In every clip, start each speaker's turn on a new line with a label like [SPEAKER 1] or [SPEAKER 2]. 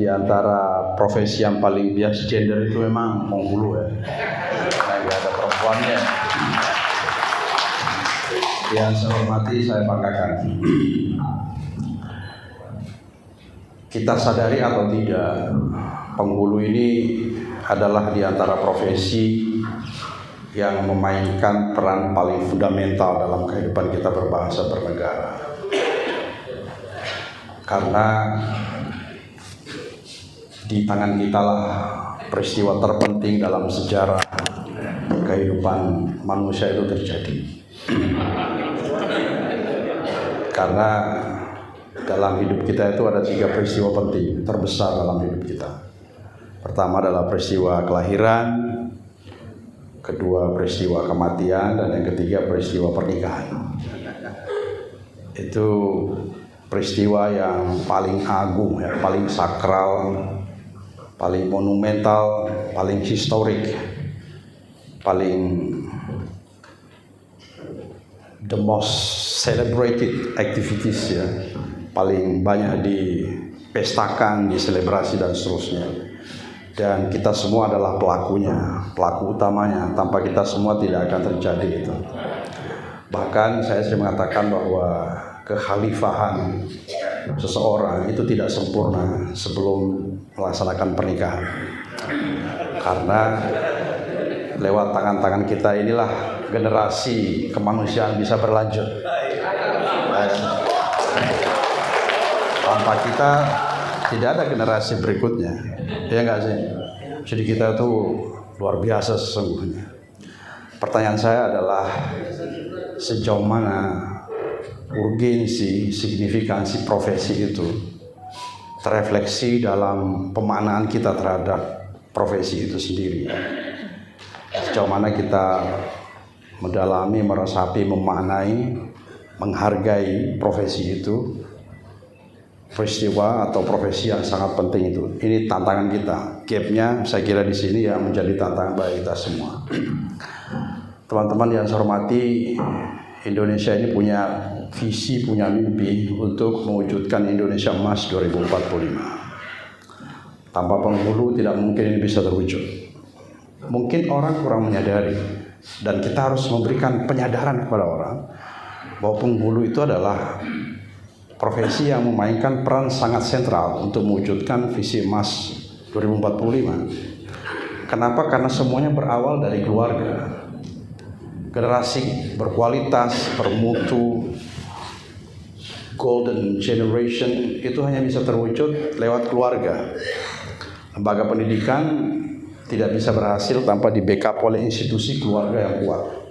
[SPEAKER 1] di antara profesi yang paling bias gender itu memang penghulu ya. Nah, nggak ada perempuannya. Yang saya hormati, saya banggakan. Kita sadari atau tidak, penghulu ini adalah di antara profesi yang memainkan peran paling fundamental dalam kehidupan kita berbangsa bernegara. Karena di tangan kita lah peristiwa terpenting dalam sejarah kehidupan manusia itu terjadi. Karena dalam hidup kita itu ada 3 peristiwa penting terbesar dalam hidup kita. Pertama adalah peristiwa kelahiran, kedua peristiwa kematian, dan yang ketiga peristiwa pernikahan. Itu peristiwa yang paling agung, ya, paling sakral, paling monumental, paling historik, paling the most celebrated activities, ya, paling banyak dipestakan, diselebrasi dan seterusnya. Dan kita semua adalah pelakunya, pelaku utamanya. Tanpa kita semua tidak akan terjadi itu. Bahkan saya sering mengatakan bahwa kekhalifahan seseorang itu tidak sempurna sebelum melaksanakan pernikahan. Karena lewat tangan-tangan kita inilah generasi kemanusiaan bisa berlanjut. Tanpa kita tidak ada generasi berikutnya, ya enggak sih? Jadi kita itu luar biasa sesungguhnya. Pertanyaan saya adalah sejauh mana urgensi, signifikansi profesi itu terefleksi dalam pemaknaan kita terhadap profesi itu sendiri. Sejauh mana kita mendalami, meresapi, memaknai, menghargai profesi itu, peristiwa atau profesi yang sangat penting itu. Ini tantangan kita. Gapnya saya kira di sini yang menjadi tantangan bagi kita semua. Teman-teman yang saya hormati, Indonesia ini punya visi, punya mimpi untuk mewujudkan Indonesia Emas 2045. Tanpa penghulu tidak mungkin ini bisa terwujud. Mungkin orang kurang menyadari, dan kita harus memberikan penyadaran kepada orang bahwa penghulu itu adalah profesi yang memainkan peran sangat sentral untuk mewujudkan visi emas 2045. Kenapa? Karena semuanya berawal dari keluarga. Generasi berkualitas, bermutu, golden generation itu hanya bisa terwujud lewat keluarga. Lembaga pendidikan tidak bisa berhasil tanpa di backup oleh institusi keluarga yang kuat.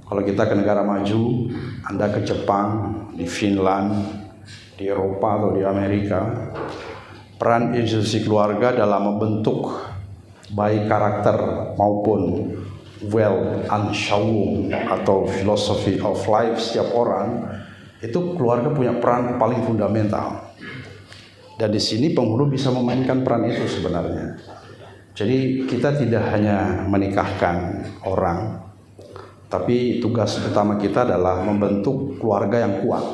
[SPEAKER 1] Kalau kita ke negara maju, Anda ke Jepang, di Finland, di Eropa atau di Amerika, peran institusi keluarga dalam membentuk baik karakter maupun Weltanschauung atau philosophy of life setiap orang, itu keluarga punya peran paling fundamental. Dan di sini penghulu bisa memainkan peran itu sebenarnya. Jadi kita tidak hanya menikahkan orang, tapi tugas utama kita adalah membentuk keluarga yang kuat,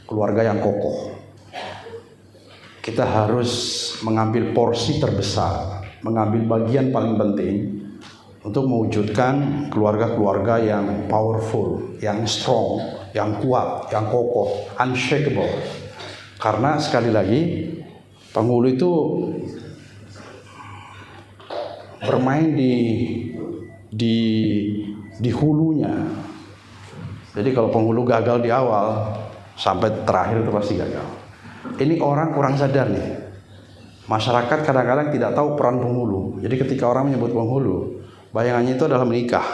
[SPEAKER 1] keluarga yang kokoh. Kita harus mengambil porsi terbesar, mengambil bagian paling penting untuk mewujudkan keluarga-keluarga yang powerful, yang strong, yang kuat, yang kokoh, unshakable. Karena sekali lagi, penghulu itu bermain di hulunya. Jadi kalau penghulu gagal di awal, sampai terakhir itu pasti gagal. Ini orang kurang sadar nih. Masyarakat kadang-kadang tidak tahu peran penghulu. Jadi ketika orang menyebut penghulu, bayangannya itu adalah menikah.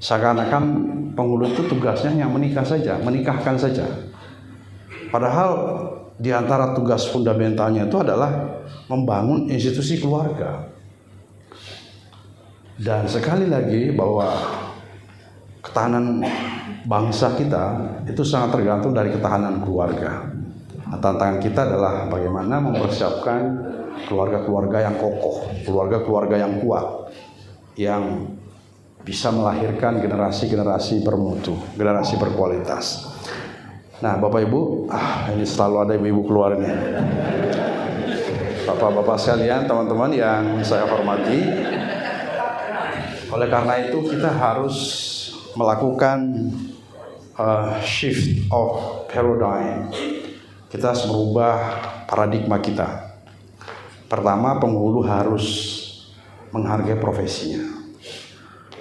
[SPEAKER 1] Seakan-akan penghulu itu tugasnya hanya menikah saja, menikahkan saja. Padahal di antara tugas fundamentalnya itu adalah membangun institusi keluarga. Dan sekali lagi bahwa ketahanan bangsa kita itu sangat tergantung dari ketahanan keluarga. Nah, tantangan kita adalah bagaimana mempersiapkan keluarga-keluarga yang kokoh, keluarga-keluarga yang kuat, yang bisa melahirkan generasi-generasi bermutu, generasi berkualitas. Nah, Bapak Ibu, ini selalu ada ibu-ibu keluar nih. Bapak-bapak sekalian, teman-teman yang saya hormati, oleh karena itu kita harus melakukan shift of paradigm. Kita harus merubah paradigma kita. Pertama, penghulu harus menghargai profesinya,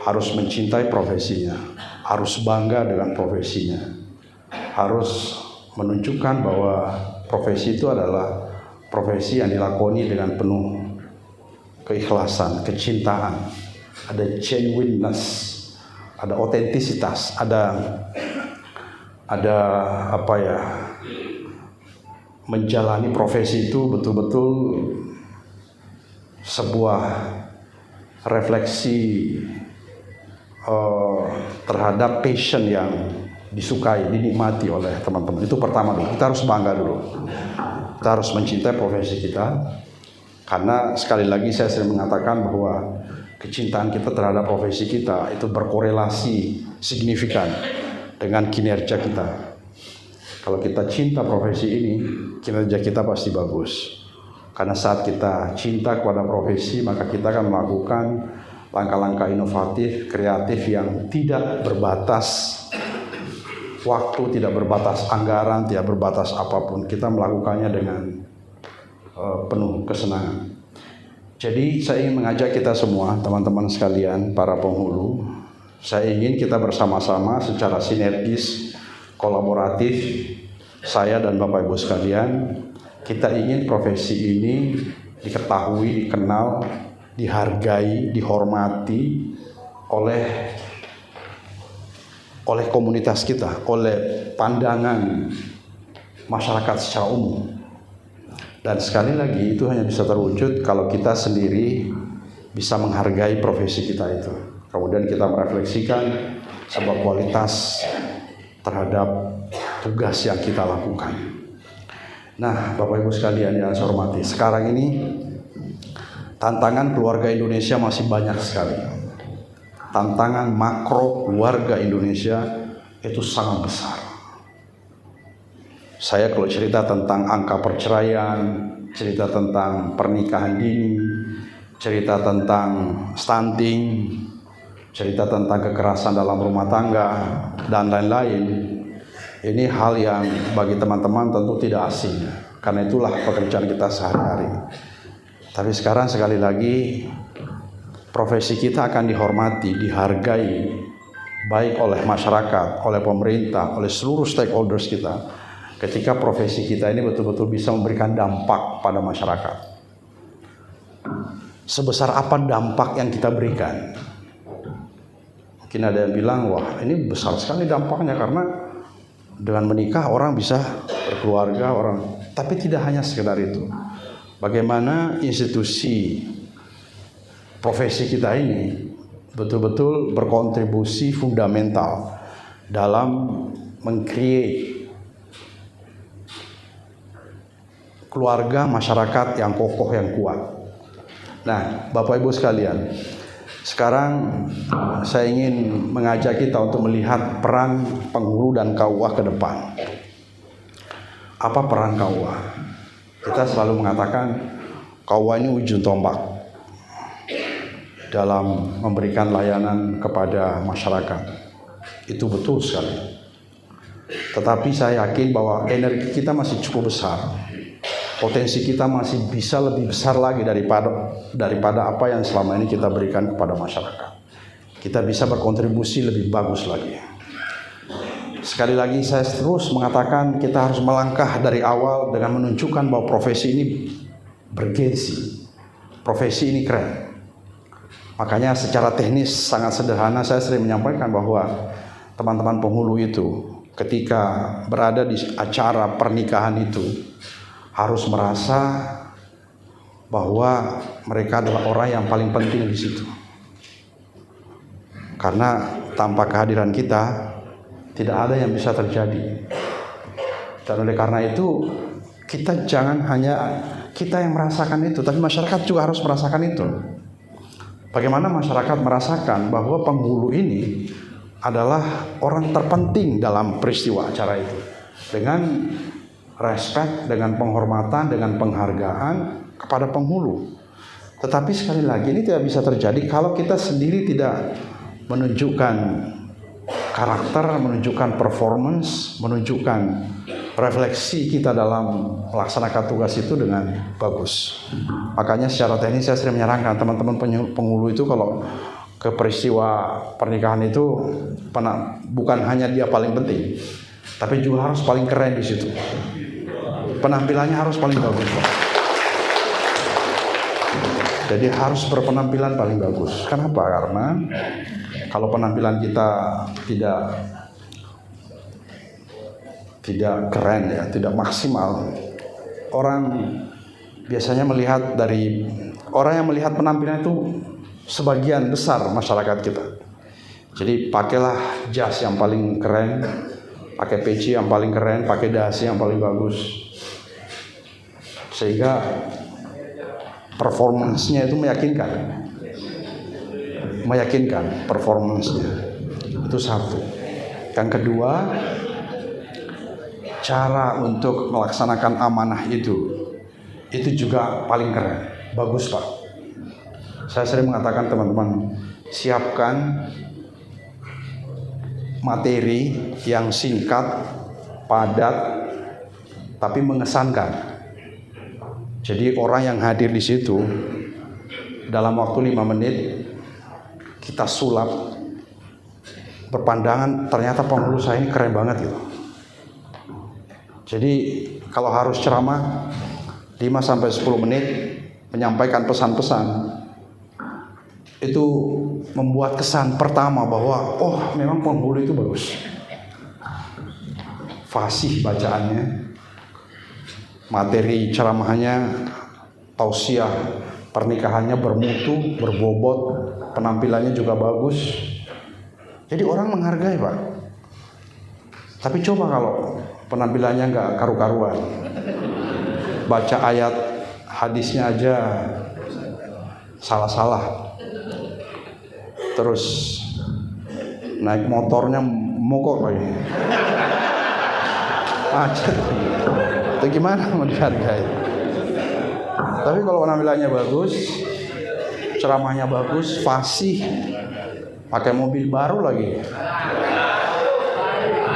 [SPEAKER 1] harus mencintai profesinya, harus bangga dengan profesinya, harus menunjukkan bahwa profesi itu adalah profesi yang dilakoni dengan penuh keikhlasan, kecintaan, ada genuineness, ada otentisitas, ada menjalani profesi itu betul-betul sebuah refleksi terhadap passion yang disukai, dinikmati oleh teman-teman. Itu pertama dulu, kita harus bangga dulu. Kita harus mencintai profesi kita, karena sekali lagi saya sering mengatakan bahwa kecintaan kita terhadap profesi kita itu berkorelasi signifikan dengan kinerja kita. Kalau kita cinta profesi ini, kinerja kita pasti bagus. Karena saat kita cinta kepada profesi, maka kita akan melakukan langkah-langkah inovatif, kreatif yang tidak berbatas waktu, tidak berbatas anggaran, tidak berbatas apapun. Kita melakukannya dengan penuh kesenangan. Jadi saya ingin mengajak kita semua, teman-teman sekalian, para penghulu, saya ingin kita bersama-sama secara sinergis, kolaboratif, saya dan Bapak Ibu sekalian, kita ingin profesi ini diketahui, dikenal, dihargai, dihormati oleh komunitas kita, oleh pandangan masyarakat secara umum. Dan sekali lagi itu hanya bisa terwujud kalau kita sendiri bisa menghargai profesi kita itu. Kemudian kita merefleksikan sebuah kualitas terhadap tugas yang kita lakukan. Nah, Bapak Ibu sekalian yang saya hormati, sekarang ini tantangan keluarga Indonesia masih banyak sekali. Tantangan makro keluarga Indonesia itu sangat besar. Saya kalau cerita tentang angka perceraian, cerita tentang pernikahan dini, cerita tentang stunting, cerita tentang kekerasan dalam rumah tangga, dan lain-lain, ini hal yang bagi teman-teman tentu tidak asing, karena itulah pekerjaan kita sehari-hari. Tapi sekarang sekali lagi, profesi kita akan dihormati, dihargai, baik oleh masyarakat, oleh pemerintah, oleh seluruh stakeholders kita, ketika profesi kita ini betul-betul bisa memberikan dampak pada masyarakat. Sebesar apa dampak yang kita berikan? Mungkin ada yang bilang, wah ini besar sekali dampaknya karena dengan menikah orang bisa berkeluarga, tapi tidak hanya sekedar itu. Bagaimana institusi profesi kita ini betul-betul berkontribusi fundamental dalam meng-create keluarga masyarakat yang kokoh, yang kuat. Nah, Bapak Ibu sekalian, sekarang saya ingin mengajak kita untuk melihat peran penghulu dan KUA ke depan. Apa peran KUA? Kita selalu mengatakan KUA ini ujung tombak dalam memberikan layanan kepada masyarakat. Itu betul sekali. Tetapi saya yakin bahwa energi kita masih cukup besar. Potensi kita masih bisa lebih besar lagi daripada apa yang selama ini kita berikan kepada masyarakat. Kita bisa berkontribusi lebih bagus lagi. Sekali lagi saya terus mengatakan kita harus melangkah dari awal dengan menunjukkan bahwa profesi ini bergengsi. Profesi ini keren. Makanya secara teknis sangat sederhana saya sering menyampaikan bahwa teman-teman penghulu itu ketika berada di acara pernikahan itu harus merasa bahwa mereka adalah orang yang paling penting di situ. Karena tanpa kehadiran kita tidak ada yang bisa terjadi. Dan oleh karena itu kita jangan hanya kita yang merasakan itu, tapi masyarakat juga harus merasakan itu. Bagaimana masyarakat merasakan bahwa penghulu ini adalah orang terpenting dalam peristiwa acara itu. Dengan respect, dengan penghormatan, dengan penghargaan kepada penghulu. Tetapi sekali lagi ini tidak bisa terjadi kalau kita sendiri tidak menunjukkan karakter, menunjukkan performance, menunjukkan refleksi kita dalam melaksanakan tugas itu dengan bagus. Makanya secara teknis saya sering menyarankan teman-teman penghulu itu kalau ke peristiwa pernikahan itu bukan hanya dia paling penting, tapi juga harus paling keren di situ. Penampilannya harus paling bagus. Jadi harus berpenampilan paling bagus. Kenapa? Karena kalau penampilan kita tidak keren ya, tidak maksimal, orang biasanya melihat dari orang yang melihat penampilan itu sebagian besar masyarakat kita. Jadi pakailah jas yang paling keren, pakai peci yang paling keren, pakai dasi yang paling bagus, sehingga performance-nya itu meyakinkan performance-nya. Itu satu. Yang kedua, cara untuk melaksanakan amanah itu juga paling keren, bagus Pak. Saya sering mengatakan teman-teman, siapkan materi yang singkat, padat, tapi mengesankan. Jadi orang yang hadir di situ dalam waktu 5 menit kita sulap, berpandangan ternyata penghulu saya ini keren banget gitu. Jadi kalau harus ceramah 5-10 menit menyampaikan pesan-pesan, itu membuat kesan pertama bahwa oh memang penghulu itu bagus. Fasih bacaannya, materi ceramahnya, tausiah pernikahannya bermutu, berbobot, penampilannya juga bagus. Jadi orang menghargai Pak. Tapi coba kalau penampilannya nggak karu-karuan, baca ayat hadisnya aja salah-salah, terus naik motornya mogok lagi, macet. Itu gimana mau dihargai? Tapi kalau penampilannya bagus, ceramahnya bagus, fasih, pakai mobil baru lagi,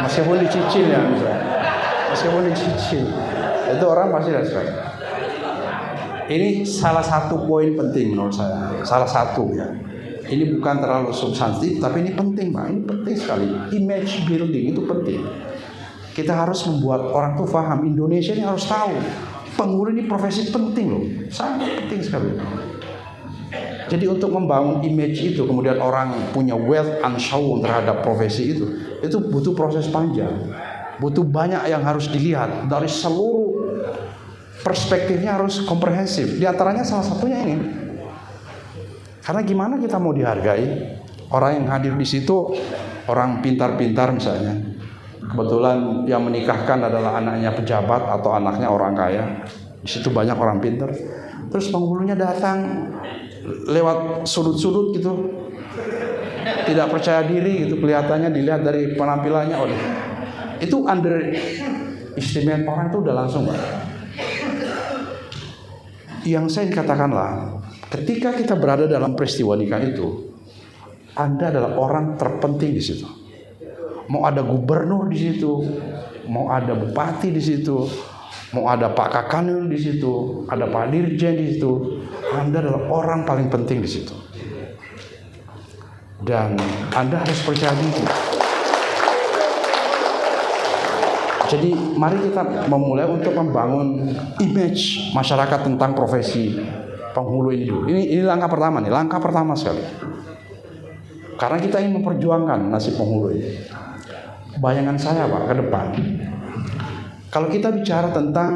[SPEAKER 1] meskipun dicicil ya misalnya, meskipun dicicil, itu orang pasti respect. Ini salah satu poin penting menurut saya, salah satu ya. Ini bukan terlalu substantif, tapi ini penting Pak, ini penting sekali. Image building itu penting. Kita harus membuat orang tuh paham, Indonesia ini harus tahu penghulu ini profesi penting loh, sangat penting sekali. Jadi untuk membangun image itu, kemudian orang punya wealth and show terhadap profesi itu butuh proses panjang, butuh banyak yang harus dilihat dari seluruh perspektifnya, harus komprehensif. Di antaranya salah satunya ini, karena gimana kita mau dihargai? Orang yang hadir di situ orang pintar-pintar misalnya. Kebetulan yang menikahkan adalah anaknya pejabat atau anaknya orang kaya. Di situ banyak orang pintar. Terus penghulunya datang lewat sudut-sudut gitu, tidak percaya diri gitu, kelihatannya dilihat dari penampilannya. Oh, itu underestimate orang itu udah langsung Pak. Yang saya katakanlah, ketika kita berada dalam peristiwa nikah itu, Anda adalah orang terpenting di situ. Mau ada gubernur di situ, mau ada bupati di situ, mau ada Pak Kakanwil di situ, ada Pak Dirjen di situ, Anda adalah orang paling penting di situ. Dan Anda harus percaya diri. Jadi mari kita memulai untuk membangun image masyarakat tentang profesi penghulu ini dulu. Ini langkah pertama nih, langkah pertama sekali. Karena kita ingin memperjuangkan nasib penghulu ini. Bayangan saya Pak ke depan, kalau kita bicara tentang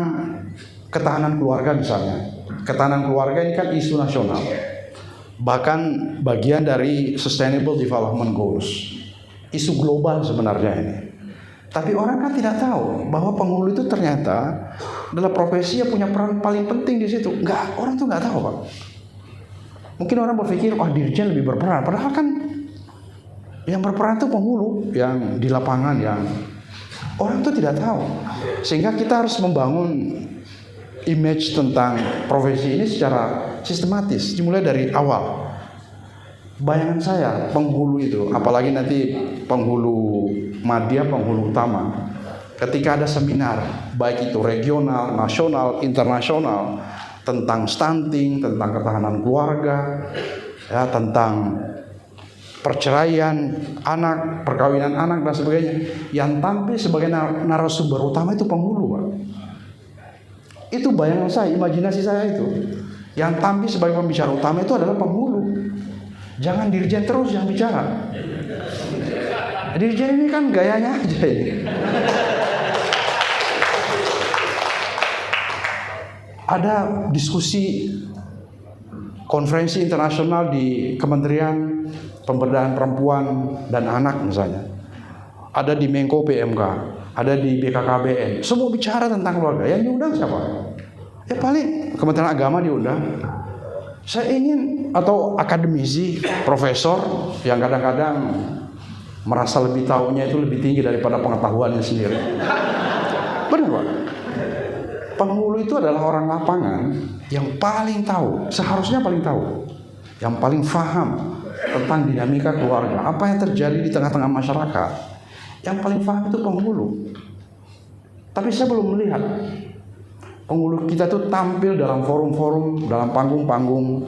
[SPEAKER 1] ketahanan keluarga misalnya, ketahanan keluarga ini kan isu nasional, bahkan bagian dari Sustainable Development Goals, isu global sebenarnya ini. Tapi orang kan tidak tahu bahwa penghulu itu ternyata adalah profesi yang punya peran paling penting di situ. Orang tuh nggak tahu Pak. Mungkin orang berpikir, dirjen lebih berperan, padahal kan yang berperan itu penghulu yang di lapangan, yang Orang itu tidak tahu. Sehingga kita harus membangun image tentang profesi ini secara sistematis, dimulai dari awal. Bayangan saya, penghulu itu, apalagi nanti penghulu madya, penghulu utama, ketika ada seminar, baik itu regional, nasional, internasional, tentang stunting, tentang ketahanan keluarga, ya, tentang perceraian anak, perkawinan anak dan sebagainya, yang tampil sebagai narasumber utama itu penghulu, Pak. Itu bayangan saya, imajinasi saya itu. Yang tampil sebagai pembicara utama itu adalah penghulu. Jangan dirjen terus yang bicara. Dirjen ini kan gayanya aja ini. Ada diskusi konferensi internasional di Kementerian Pemberdayaan Perempuan dan Anak misalnya. Ada di Menko PMK, ada di BKKBN. Semua bicara tentang keluarga. Yang diundang siapa? Ya paling Kementerian Agama diundang. Saya ingin, atau akademisi, profesor yang kadang-kadang merasa lebih tahunya itu lebih tinggi daripada pengetahuannya sendiri. Benar, Pak? Penghulu itu adalah orang lapangan yang paling tahu, seharusnya paling tahu, yang paling paham tentang dinamika keluarga, apa yang terjadi di tengah-tengah masyarakat. Yang paling paham itu penghulu. Tapi saya belum melihat penghulu kita tuh tampil dalam forum-forum, dalam panggung-panggung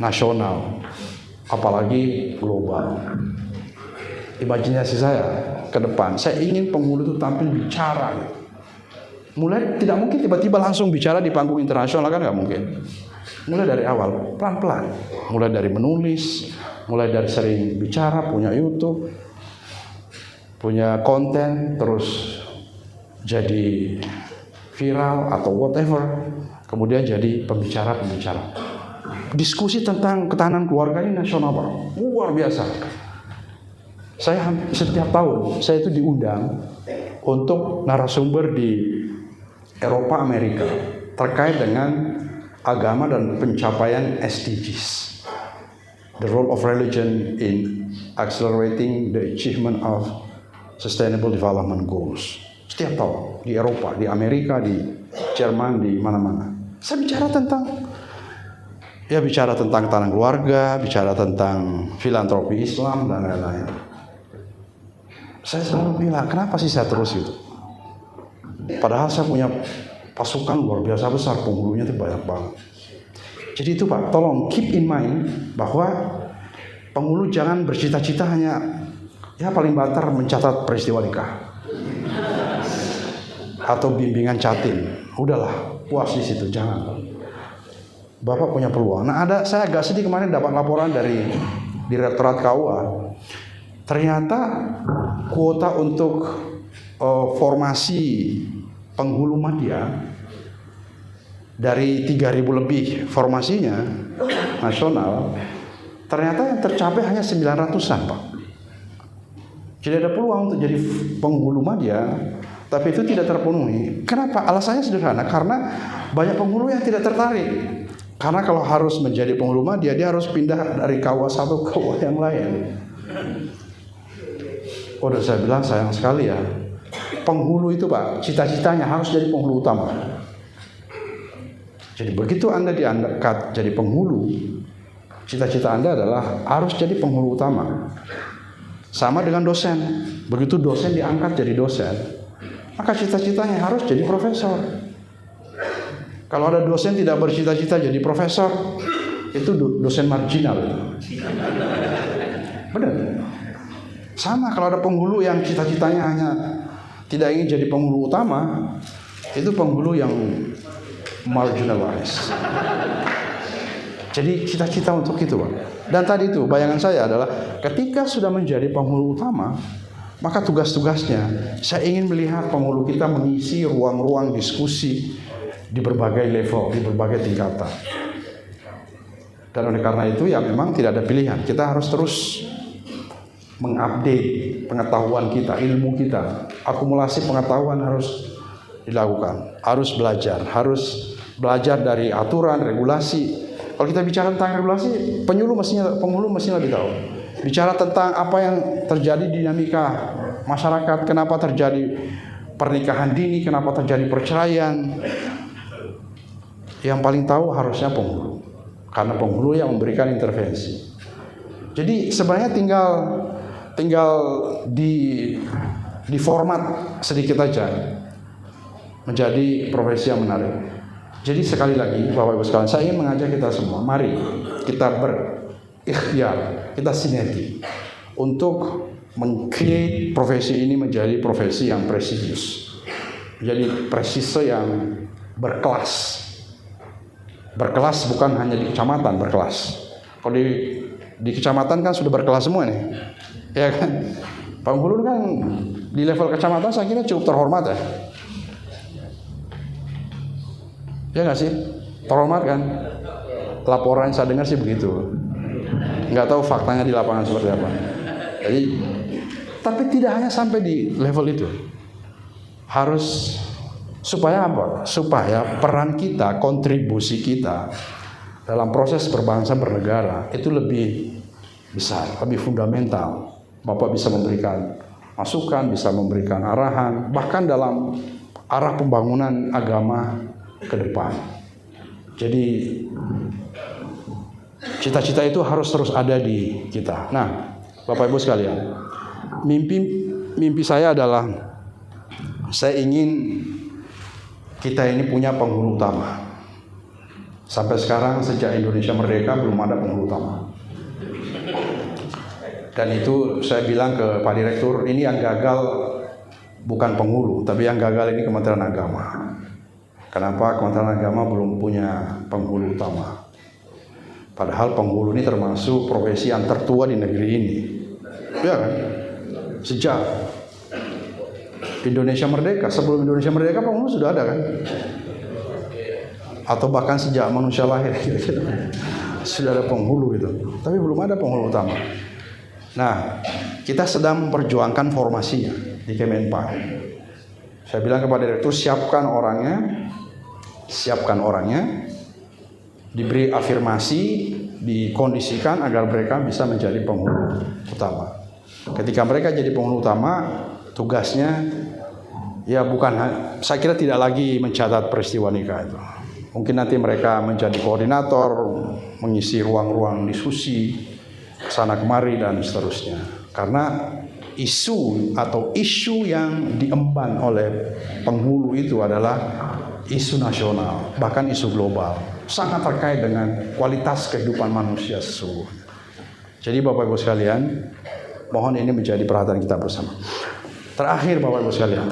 [SPEAKER 1] nasional, apalagi global. Imajinasi saya ke depan, saya ingin penghulu itu tampil bicara. Mulai, tidak mungkin tiba-tiba langsung bicara di panggung internasional, kan nggak mungkin. Mulai dari awal, pelan-pelan. Mulai dari menulis, mulai dari sering bicara, punya YouTube, punya konten, terus jadi viral atau whatever, kemudian jadi pembicara-pembicara. Diskusi tentang ketahanan keluarga ini nasional, Pak. Luar biasa. Saya setiap tahun, saya itu diundang untuk narasumber di Eropa, Amerika, terkait dengan agama dan pencapaian SDGs. The role of religion in accelerating the achievement of Sustainable Development Goals. Setiap tahun di Eropa, di Amerika, di Jerman, di mana-mana. Saya bicara tentang ketahanan keluarga, bicara tentang filantropi Islam dan lain-lain. Saya selalu bilang, kenapa sih saya terus itu? Padahal saya punya pasukan luar biasa besar, penghulunya itu banyak banget. Jadi itu, Pak, tolong keep in mind bahwa penghulu jangan bercita-cita hanya paling banter mencatat peristiwa nikah atau bimbingan catin. Udahlah, puas di situ, jangan. Bapak punya peluang. Nah, saya agak sedih kemarin dapat laporan dari Direktorat KUA. Ternyata kuota untuk formasi penghulu madya dari 3.000 lebih formasinya nasional, ternyata yang tercapai hanya 900-an, Pak. Jadi ada peluang untuk jadi penghulu madya, tapi itu tidak terpenuhi. Kenapa? Alasannya sederhana, karena banyak penghulu yang tidak tertarik. Karena kalau harus menjadi penghulu madya, dia harus pindah dari KUA satu ke KUA yang lain. Udah saya bilang sayang sekali ya. Penghulu itu, Pak, cita-citanya harus jadi penghulu utama. Jadi begitu Anda diangkat jadi penghulu, cita-cita Anda adalah harus jadi penghulu utama. Sama dengan dosen. Begitu dosen diangkat jadi dosen, maka cita-citanya harus jadi profesor. Kalau ada dosen tidak bercita-cita jadi profesor, itu dosen marginal. Benar. Sama kalau ada penghulu yang cita-citanya hanya tidak ingin jadi penghulu utama, itu penghulu yang marginalized. Jadi cita-cita untuk itu, Pak. Dan tadi itu bayangan saya adalah ketika sudah menjadi penghulu utama, maka tugas-tugasnya saya ingin melihat penghulu kita mengisi ruang-ruang diskusi di berbagai level, di berbagai tingkatan. Dan oleh karena itu ya memang tidak ada pilihan. Kita harus terus mengupdate pengetahuan kita, ilmu kita. Akumulasi pengetahuan harus dilakukan. Harus belajar dari aturan, regulasi. Kalau kita bicara tentang regulasi, penghulu mestinya lebih tahu. Bicara tentang apa yang terjadi dinamika masyarakat, kenapa terjadi pernikahan dini, kenapa terjadi perceraian. Yang paling tahu harusnya penghulu, karena penghulu yang memberikan intervensi. Jadi sebenarnya tinggal di format sedikit aja menjadi profesi yang menarik. Jadi sekali lagi Bapak Ibu sekalian, saya ingin mengajak kita semua, mari kita berikhtiar, kita sinergi untuk meng-create profesi ini menjadi profesi yang prestisius, menjadi presise yang berkelas. Berkelas bukan hanya di kecamatan, berkelas. Kalau di kecamatan kan sudah berkelas semua nih, ya kan? Penghulu kan di level kecamatan saya kira cukup terhormat ya. Ya nggak sih? Terhormat kan? Laporan yang saya dengar sih begitu. Nggak tahu faktanya di lapangan seperti apa. Jadi, tapi tidak hanya sampai di level itu. Harus supaya apa? Supaya peran kita, kontribusi kita dalam proses berbangsa bernegara itu lebih besar, lebih fundamental. Bapak bisa memberikan masukan, bisa memberikan arahan, bahkan dalam arah pembangunan agama ke depan. Jadi cita-cita itu harus terus ada di kita. Nah, Bapak Ibu sekalian, mimpi saya adalah saya ingin kita ini punya penghulu utama. Sampai sekarang sejak Indonesia merdeka belum ada penghulu utama. Dan itu saya bilang ke Pak Direktur, ini yang gagal bukan penghulu, tapi yang gagal ini Kementerian Agama. Kenapa Kementerian Agama belum punya penghulu utama? Padahal penghulu ini termasuk profesi yang tertua di negeri ini. Ya kan? Sejak Indonesia merdeka, sebelum Indonesia merdeka penghulu sudah ada kan? Atau bahkan sejak manusia lahir sudah ada penghulu gitu. Tapi belum ada penghulu utama. Nah, kita sedang memperjuangkan formasinya di Kemenpan. Saya bilang kepada Direktur, siapkan orangnya, diberi afirmasi, dikondisikan agar mereka bisa menjadi penghulu utama. Ketika mereka jadi penghulu utama, tugasnya ya bukan, saya kira tidak lagi mencatat peristiwa nikah itu. Mungkin nanti mereka menjadi koordinator, mengisi ruang-ruang diskusi, kesana kemari dan seterusnya. Karena isu yang diemban oleh penghulu itu adalah isu nasional, bahkan isu global, sangat terkait dengan kualitas kehidupan manusia sesungguhnya. Jadi Bapak Ibu sekalian, mohon ini menjadi perhatian kita bersama. Terakhir Bapak Ibu sekalian,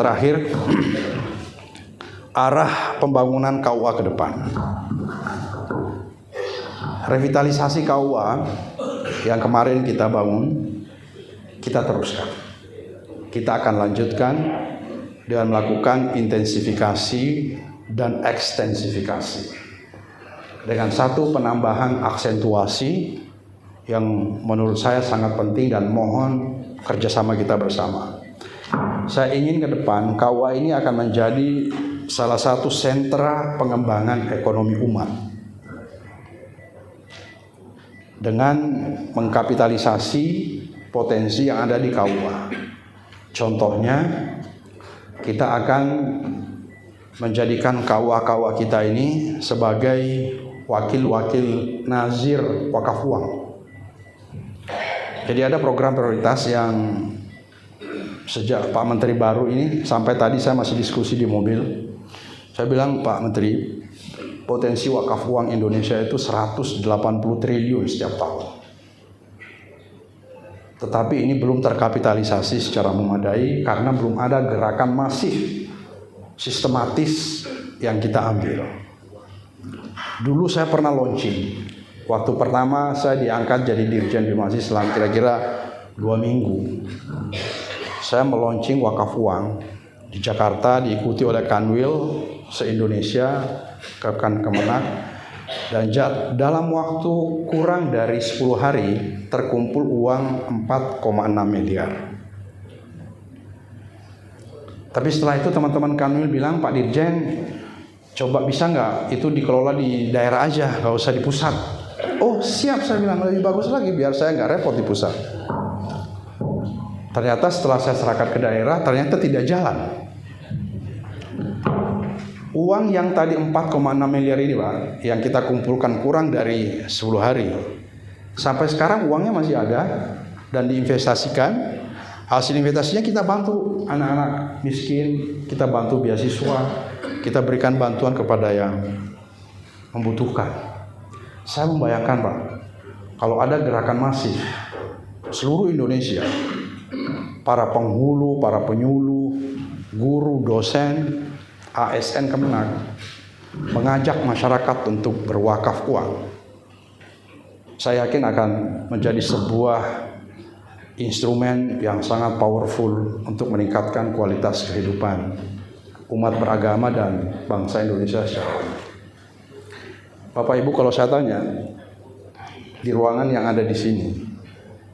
[SPEAKER 1] arah pembangunan KUA ke depan. Revitalisasi KUA yang kemarin kita bangun, kita teruskan. Kita akan lanjutkan dengan melakukan intensifikasi dan ekstensifikasi. Dengan satu penambahan aksentuasi yang menurut saya sangat penting dan mohon kerjasama kita bersama. Saya ingin ke depan KUA ini akan menjadi salah satu sentra pengembangan ekonomi umat dengan mengkapitalisasi potensi yang ada di KUA. Contohnya, kita akan menjadikan KUA kita ini sebagai wakil-wakil nazir wakaf uang. Jadi ada program prioritas yang sejak Pak Menteri baru ini sampai tadi saya masih diskusi di mobil. Saya bilang, Pak Menteri, potensi wakaf uang Indonesia itu 180 triliun setiap tahun. Tetapi ini belum terkapitalisasi secara memadai karena belum ada gerakan masif, sistematis yang kita ambil. Dulu saya pernah launching. Waktu pertama saya diangkat jadi Dirjen Bimasi selama kira-kira 2 minggu. Saya meluncing wakaf uang di Jakarta, diikuti oleh Kanwil se-Indonesia, Kemenak, dan dalam waktu kurang dari 10 hari terkumpul uang 4,6 miliar. Tapi setelah itu teman-teman Kanwil bilang, Pak Dirjen, coba bisa nggak itu dikelola di daerah aja, nggak usah di pusat. Oh siap, saya bilang, lebih bagus lagi biar saya nggak repot di pusat. Ternyata setelah saya serahkan ke daerah, ternyata tidak jalan. Uang yang tadi 4,6 miliar ini Pak, yang kita kumpulkan kurang dari 10 hari, sampai sekarang uangnya masih ada dan diinvestasikan. Hasil investasinya kita bantu anak-anak miskin, kita bantu beasiswa, kita berikan bantuan kepada yang membutuhkan. Saya membayangkan Pak, kalau ada gerakan masif seluruh Indonesia, para penghulu, para penyuluh, guru, dosen, ASN Kemenag mengajak masyarakat untuk berwakaf uang, saya yakin akan menjadi sebuah instrumen yang sangat powerful untuk meningkatkan kualitas kehidupan umat beragama dan bangsa Indonesia secara umum. Bapak Ibu, kalau saya tanya di ruangan yang ada di sini,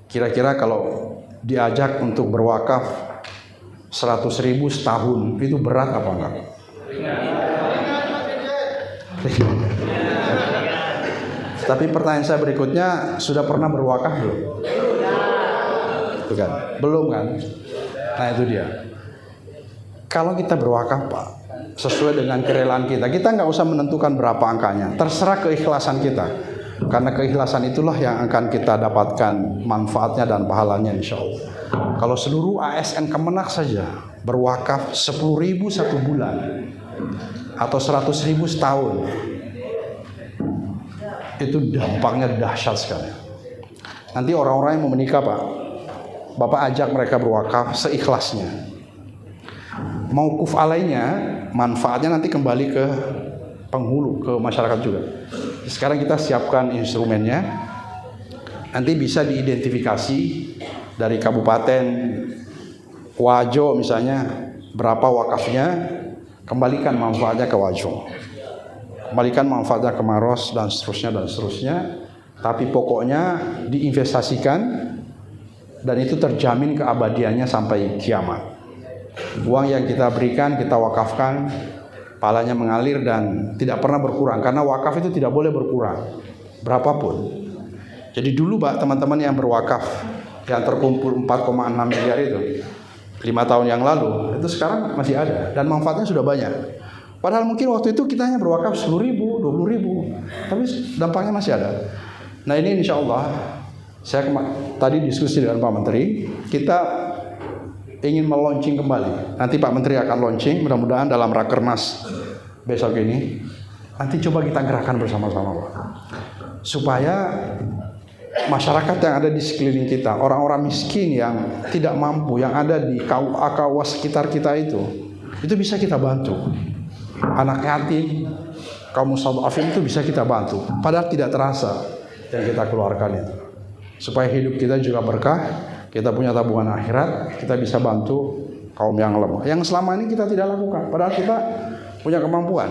[SPEAKER 1] kira-kira kalau diajak untuk berwakaf 100.000 setahun, itu berat apa enggak? Tapi pertanyaan saya berikutnya, sudah pernah berwakaf belum? Bukan, belum kan? Nah itu dia. Kalau kita berwakaf Pak, sesuai dengan kerelaan kita nggak usah menentukan berapa angkanya, terserah keikhlasan kita. Karena keikhlasan itulah yang akan kita dapatkan manfaatnya dan pahalanya insya Allah. Kalau seluruh ASN Kemenag saja berwakaf 10.000 satu bulan atau 100.000 setahun, itu dampaknya dahsyat sekali. Nanti orang-orang yang mau menikah Pak, Bapak ajak mereka berwakaf seikhlasnya. Mauquf alainya, manfaatnya nanti kembali ke penghulu, ke masyarakat juga. Sekarang kita siapkan instrumennya, nanti bisa diidentifikasi dari kabupaten Wajo misalnya, berapa wakafnya, kembalikan manfaatnya ke Wajo, kembalikan manfaatnya ke Maros dan seterusnya. Tapi pokoknya diinvestasikan dan itu terjamin keabadiannya sampai kiamat. Uang yang kita berikan, kita wakafkan, pahalanya mengalir dan tidak pernah berkurang, karena wakaf itu tidak boleh berkurang berapapun. Jadi dulu Pak, teman-teman yang berwakaf yang terkumpul 4,6 miliar itu 5 tahun yang lalu, itu sekarang masih ada dan manfaatnya sudah banyak. Padahal mungkin waktu itu kita hanya berwakaf 10.000, 20.000, tapi dampaknya masih ada. Nah ini insya Allah, saya tadi diskusi dengan Pak Menteri, kita ingin meluncing kembali. Nanti Pak Menteri akan launching, mudah-mudahan dalam Rakernas besok ini. Nanti coba kita gerakan bersama-sama Pak, supaya masyarakat yang ada di sekeliling kita, orang-orang miskin yang tidak mampu, yang ada di KUA sekitar kita itu bisa kita bantu. Anak yatim, kaum mustadafin itu bisa kita bantu, padahal tidak terasa yang kita keluarkan itu. Supaya hidup kita juga berkah, kita punya tabungan akhirat, kita bisa bantu kaum yang lemah, yang selama ini kita tidak lakukan, padahal kita punya kemampuan.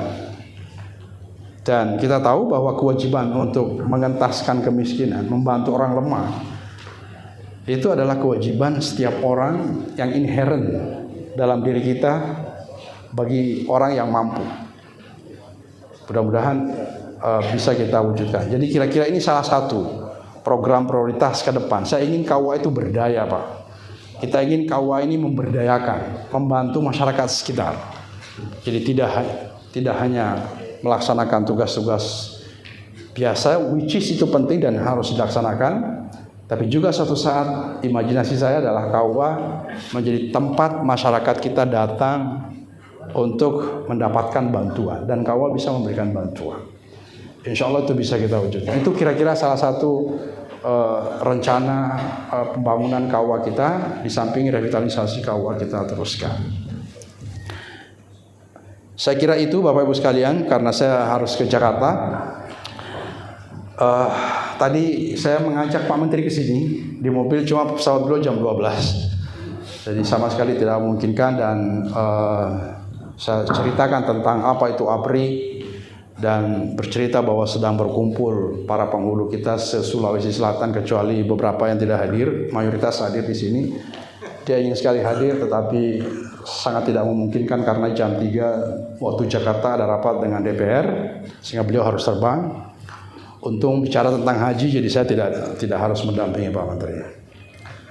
[SPEAKER 1] Dan kita tahu bahwa kewajiban untuk mengentaskan kemiskinan, membantu orang lemah, itu adalah kewajiban setiap orang yang inherent dalam diri kita bagi orang yang mampu. Mudah-mudahan bisa kita wujudkan. Jadi kira-kira ini salah satu program prioritas ke depan. Saya ingin KUA itu berdaya Pak. Kita ingin KUA ini memberdayakan, membantu masyarakat sekitar. Jadi tidak hanya melaksanakan tugas-tugas biasa, which is itu penting dan harus dilaksanakan, tapi juga suatu saat imajinasi saya adalah KUA menjadi tempat masyarakat kita datang untuk mendapatkan bantuan dan KUA bisa memberikan bantuan. Insya Allah itu bisa kita wujudkan. Itu kira-kira salah satu rencana pembangunan KUA kita, di samping revitalisasi KUA kita teruskan. Saya kira itu Bapak Ibu sekalian, karena saya harus ke Jakarta. Tadi saya mengajak Pak Menteri ke sini di mobil, cuma pesawat beliau jam 12. Jadi sama sekali tidak memungkinkan, dan saya ceritakan tentang apa itu APRI dan bercerita bahwa sedang berkumpul para penghulu kita se-Sulawesi Selatan, kecuali beberapa yang tidak hadir, mayoritas hadir di sini. Dia ingin sekali hadir tetapi sangat tidak memungkinkan karena jam 3 waktu Jakarta ada rapat dengan DPR, sehingga beliau harus terbang. Untung bicara tentang haji, jadi saya tidak harus mendampingi Pak Menteri.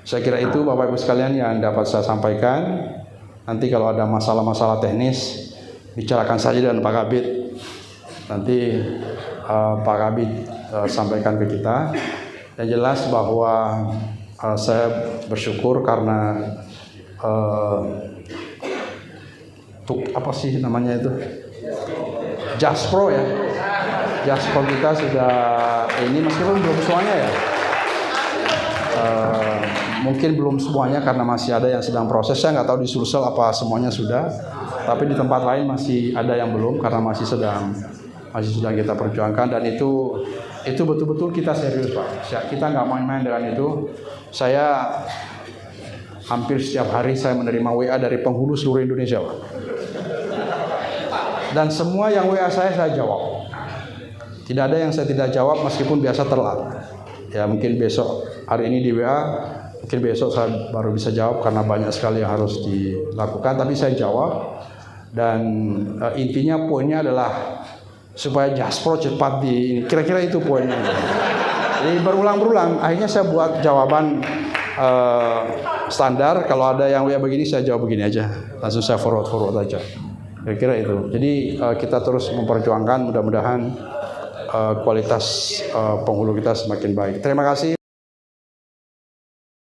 [SPEAKER 1] Saya kira itu Bapak Ibu sekalian yang dapat saya sampaikan. Nanti kalau ada masalah-masalah teknis, bicarakan saja dengan Pak Kabid. Nanti Pak Kabid sampaikan ke kita. Yang jelas bahwa saya bersyukur karena apa sih namanya itu? Jaspro ya. Jaspro kita sudah ini meskipun belum semuanya ya. Mungkin belum semuanya karena masih ada yang sedang proses. Saya nggak tahu di Sulsel apa semuanya sudah, tapi di tempat lain masih ada yang belum karena masih sedang kita perjuangkan, dan itu betul-betul kita serius Pak. Kita nggak main-main dengan itu. Saya hampir setiap hari saya menerima WA dari penghulu seluruh Indonesia Pak. Dan semua yang WA saya jawab. Tidak ada yang saya tidak jawab meskipun biasa telat. Ya mungkin besok, hari ini di WA, mungkin besok saya baru bisa jawab karena banyak sekali yang harus dilakukan, tapi saya jawab. Dan intinya poinnya adalah supaya Jaspro cepat kira-kira itu poinnya. Jadi berulang-ulang, akhirnya saya buat jawaban standar. Kalau ada yang WA begini, saya jawab begini aja, langsung saya forward aja. Kira-kira itu. Jadi kita terus memperjuangkan, mudah-mudahan kualitas penghulu kita semakin baik. Terima kasih.